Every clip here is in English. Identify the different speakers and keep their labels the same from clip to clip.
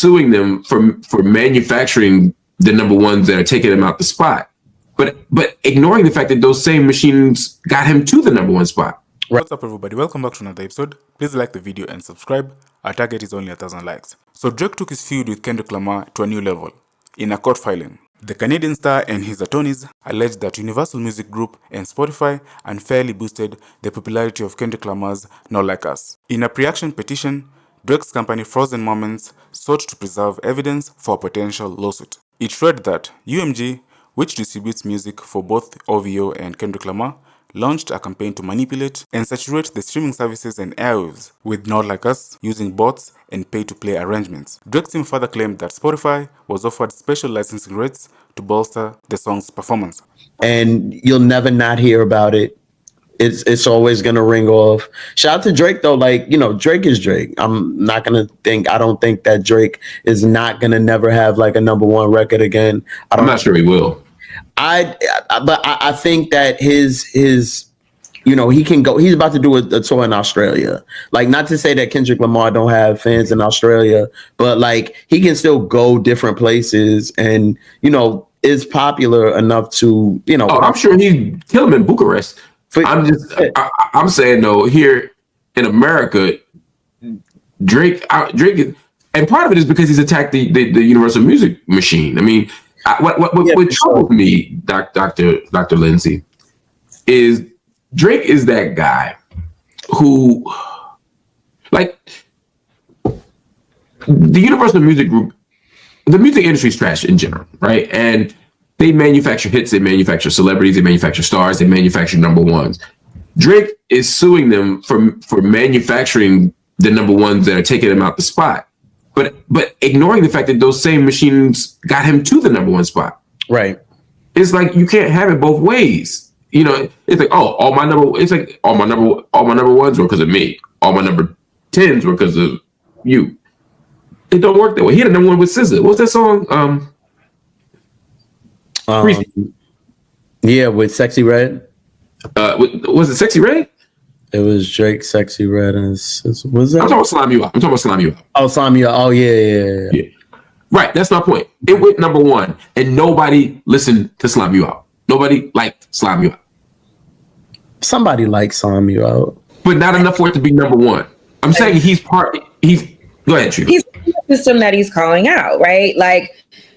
Speaker 1: suing them for manufacturing the number ones that are taking him out the spot, but ignoring the fact that those same machines got him to the number one spot.
Speaker 2: What's up, everybody? Welcome back to another episode. Please like the video and subscribe. Our target is only 1,000 likes. So Drake took his feud with Kendrick Lamar to a new level in a court filing. The Canadian star and his attorneys alleged that Universal Music Group and Spotify unfairly boosted the popularity of Kendrick Lamar's Not Like Us. In a pre-action petition, Drake's company Frozen Moments sought to preserve evidence for a potential lawsuit. It read that UMG, which distributes music for both OVO and Kendrick Lamar, launched a campaign to manipulate and saturate the streaming services and airwaves with Not Like Us using bots and pay-to-play arrangements. Drake's team further claimed that Spotify was offered special licensing rates to bolster the song's performance.
Speaker 3: And you'll never not hear about it. It's always gonna ring off. Shout out to Drake though, Drake is Drake. I don't think that Drake is not gonna never have like a number one record again.
Speaker 1: I'm not sure he will.
Speaker 3: But I think that his he can go. He's about to do a tour in Australia. Like, not to say that Kendrick Lamar don't have fans in Australia, but like he can still go different places and is popular enough to
Speaker 1: I'm sure he'd kill him in Bucharest. I'm saying though, here in America, Drake, and part of it is because he's attacked the Universal Music machine. I mean, what troubles me, Dr. Lindsay, is Drake is that guy who, like, the Universal Music Group, the music industry is trash in general, right? And they manufacture hits, they manufacture celebrities, they manufacture stars, they manufacture number ones. Drake is suing them for manufacturing the number ones that are taking him out the spot, but ignoring the fact that those same machines got him to the number one spot.
Speaker 3: Right.
Speaker 1: It's like you can't have it both ways. It's like, all my number ones were because of me. All my number 10s were because of you. It don't work that way. He had a number one with SZA. What was that song?
Speaker 3: Yeah, with Sexy Red.
Speaker 1: Was it Sexy Red?
Speaker 3: It was Drake, Sexy Red, and was that?
Speaker 1: I'm talking about Slime You Out.
Speaker 3: Oh, Slime You Out. Oh, yeah.
Speaker 1: Right, that's my point. It went number one, and nobody listened to Slime You Out. Nobody liked Slime You Out.
Speaker 3: Somebody liked Slime You Out,
Speaker 1: but not enough for it to be number one. I'm saying he's go ahead, Trina.
Speaker 4: He's the system that he's calling out, right? Like,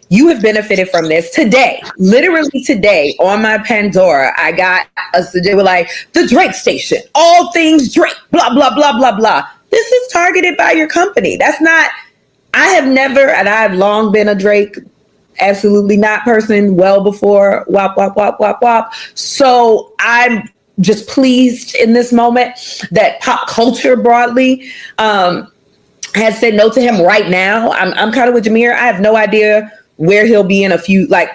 Speaker 4: you have benefited from this today. Literally today on my Pandora, I got they were like, the Drake station, all things Drake, blah, blah, blah, blah, blah. This is targeted by your company. That's not, I have never, and I've long been a Drake, absolutely not person, well before WAP, WAP, WAP, WAP, WAP. So I'm just pleased in this moment that pop culture broadly has said no to him right now. I'm kind of with Jameer. I have no idea where he'll be in a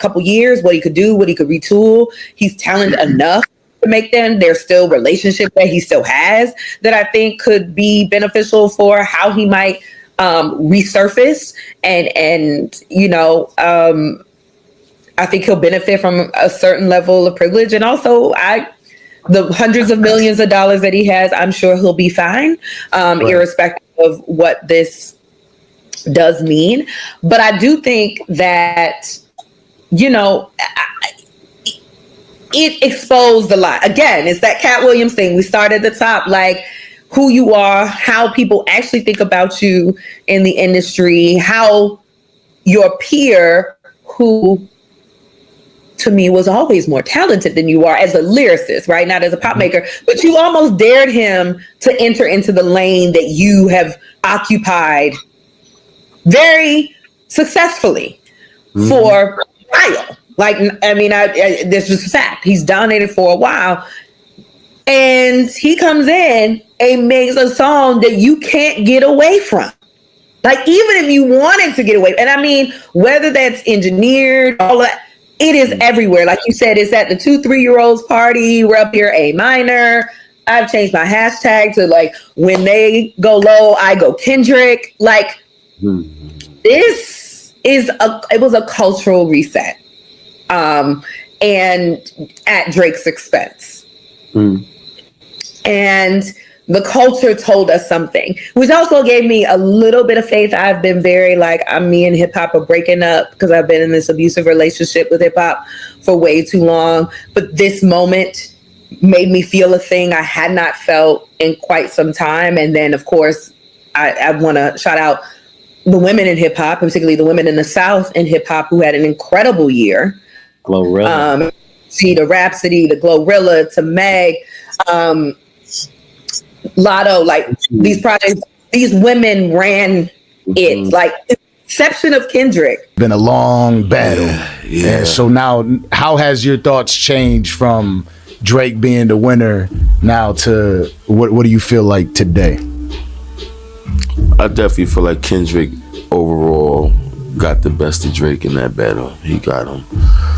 Speaker 4: couple years, what he could do, what he could retool. He's talented enough to make them. There's still relationships that he still has that I think could be beneficial for how he might resurface. And I think he'll benefit from a certain level of privilege. And also the hundreds of millions of dollars that he has, I'm sure he'll be fine, right, irrespective of what this does mean. But I do think that, it exposed a lot. Again, it's that Cat Williams thing. We start at the top, like who you are, how people actually think about you in the industry, how your peer, who to me was always more talented than you are as a lyricist, right? Not as a pop maker, but you almost dared him to enter into the lane that you have occupied very successfully for a while. This is a fact. He's dominated for a while. And he comes in and makes a song that you can't get away from. Like, even if you wanted to get away, and I mean, whether that's engineered, all that, it is everywhere. Like you said, it's at the 2-3-year-olds party. We're up here A minor. I've changed my hashtag to like, when they go low, I go Kendrick. Like, this is it was a cultural reset. And at Drake's expense. And the culture told us something, which also gave me a little bit of faith. I've been very me and hip hop are breaking up because I've been in this abusive relationship with hip hop for way too long. But this moment made me feel a thing I had not felt in quite some time. And then, of course, I want to shout out the women in hip hop, particularly the women in the South in hip hop who had an incredible year.
Speaker 3: Glorilla.
Speaker 4: To Rhapsody, the Glorilla, to Meg, Lotto, these projects, these women ran it, exception of Kendrick.
Speaker 5: Been a long battle. Yeah. And so now, how has your thoughts changed from Drake being the winner now to what do you feel like today?
Speaker 6: I definitely feel like Kendrick overall got the best of Drake in that battle. He got him.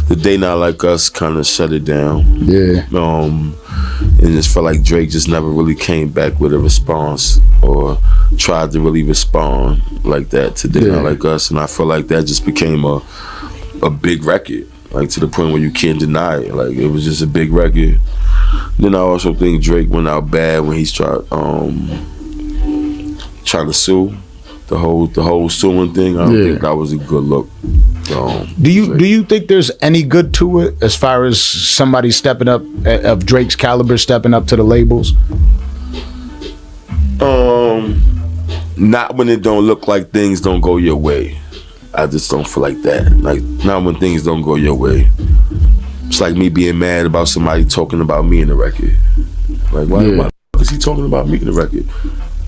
Speaker 6: The They Not Like Us kind of shut it down.
Speaker 5: Yeah.
Speaker 6: And just felt like Drake just never really came back with a response or tried to really respond like that to They Not Like Us. And I feel like that just became a big record, to the point where you can't deny it. It was just a big record. Then I also think Drake went out bad when he's trying to sue. The whole suing thing, I don't think that was a good look.
Speaker 5: Do you think there's any good to it as far as somebody stepping up of Drake's caliber stepping up to the labels?
Speaker 6: Not when it don't look like things don't go your way. I just don't feel like that. Not when things don't go your way. It's like me being mad about somebody talking about me in the record. Why is he talking about me in the record?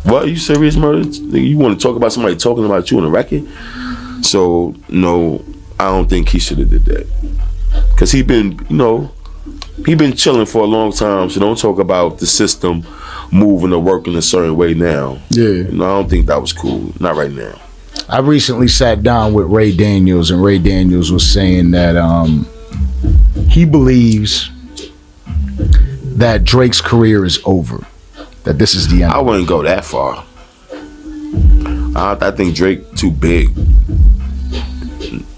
Speaker 6: What, you serious, murder? You want to talk about somebody talking about you on the record? So no, I don't think he should have did that. Cause he been chilling for a long time. So don't talk about the system moving or working a certain way now.
Speaker 5: Yeah,
Speaker 6: I don't think that was cool. Not right now.
Speaker 5: I recently sat down with Ray Daniels, and Ray Daniels was saying that he believes that Drake's career is over. That this is the end.
Speaker 6: I wouldn't go that far. I think Drake too big.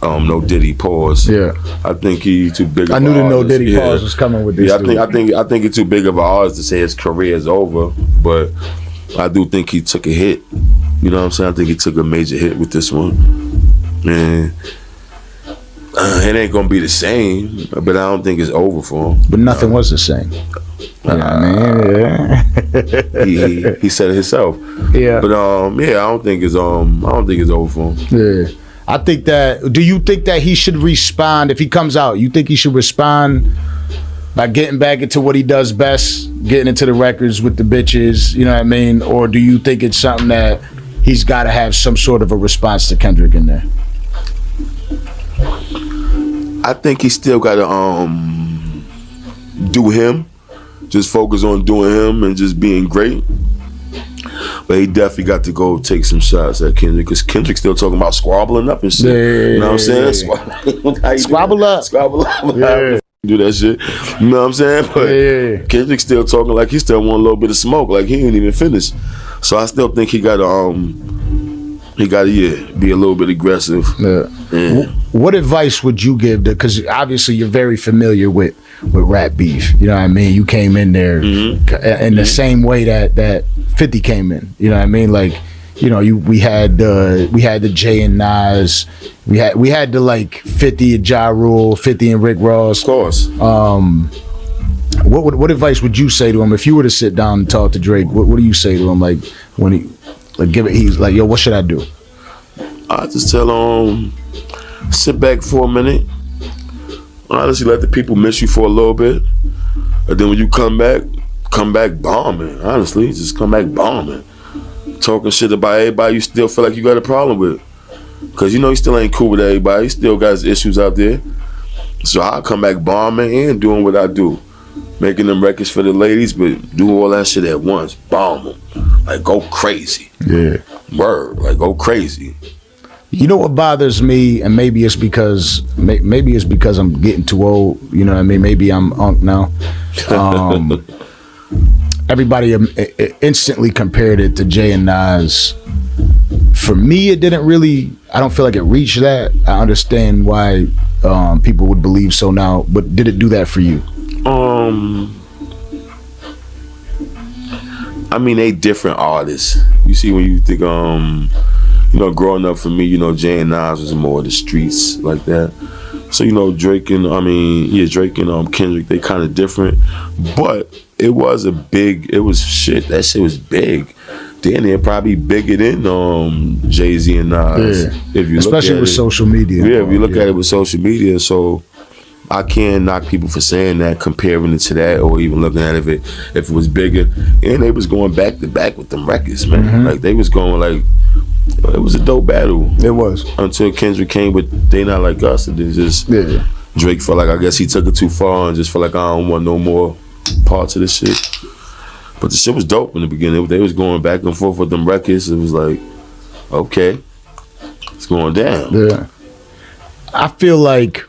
Speaker 6: No Diddy pause.
Speaker 5: Yeah,
Speaker 6: I think he too big.
Speaker 5: I knew the No Diddy pause was coming with this.
Speaker 6: Yeah, I think it's too big of an artist to say his career is over. But I do think he took a hit. You know what I'm saying? I think he took a major hit with this one. And it ain't gonna be the same. But I don't think it's over for him.
Speaker 5: But nothing was the same.
Speaker 6: He said it himself.
Speaker 5: Yeah.
Speaker 6: But I don't think it's over for him.
Speaker 5: Yeah. I think that. Do you think that he should respond if he comes out? You think he should respond by getting back into what he does best, getting into the records with the bitches? You know what I mean? Or do you think it's something that he's got to have some sort of a response to Kendrick in there?
Speaker 6: I think he still got to do him. Just focus on doing him and just being great. But he definitely got to go take some shots at Kendrick, because Kendrick's still talking about squabbling up and shit. You know what I'm saying?
Speaker 5: Squabble up.
Speaker 6: Squabble up. Yeah. Do that shit. You know what I'm saying? But Kendrick's still talking like he still want a little bit of smoke, like he ain't even finished. So I still think he got to be a little bit aggressive. Yeah.
Speaker 5: What advice would you give? Because obviously you're very familiar with rap beef. You know what I mean? You came in there in the same way that 50 came in. You know what I mean? We had the Jay and Nas. We had the 50 and Ja Rule, 50 and Rick Ross.
Speaker 6: Of course.
Speaker 5: What advice would you say to him if you were to sit down and talk to Drake? What do you say to him when he he's like, yo, what should I do?
Speaker 6: I just tell him, sit back for a minute. Honestly, let the people miss you for a little bit. And then when you come back bombing. Honestly, just come back bombing. Talking shit about everybody you still feel like you got a problem with. Because you still ain't cool with everybody. He still got his issues out there. So I'll come back bombing and doing what I do. Making them records for the ladies, but do all that shit at once. Bomb them. Go crazy.
Speaker 5: Yeah.
Speaker 6: Word. Go crazy.
Speaker 5: You know what bothers me, and maybe it's because I'm getting too old. You know what I mean? Maybe I'm unk now. Everybody instantly compared it to Jay and Nas. For me, it didn't really. I don't feel like it reached that. I understand why people would believe so now, but did it do that for you?
Speaker 6: I mean, they different artists. You see, when you think, you know, growing up for me, you know, Jay and Nas was more of the streets like that. So, you know, Drake and Kendrick, they kind of different. But it was shit. That shit was big. Then they're probably bigger than Jay-Z and Nas.
Speaker 5: Yeah.
Speaker 6: If you
Speaker 5: especially with social media.
Speaker 6: Yeah, if you look at it with social media. So I can't knock people for saying that, comparing it to that, or even looking at it if it was bigger. And they was going back to back with them records, man.
Speaker 5: Mm-hmm.
Speaker 6: Like, they was going like, it was a dope battle.
Speaker 5: It was.
Speaker 6: Until Kendrick came with They Not Like Us, and then just Drake felt like, I guess he took it too far and just felt like, I don't want no more parts of this shit. But the shit was dope in the beginning. They was going back and forth with them records. It was like, okay, it's going down.
Speaker 5: Yeah. I feel like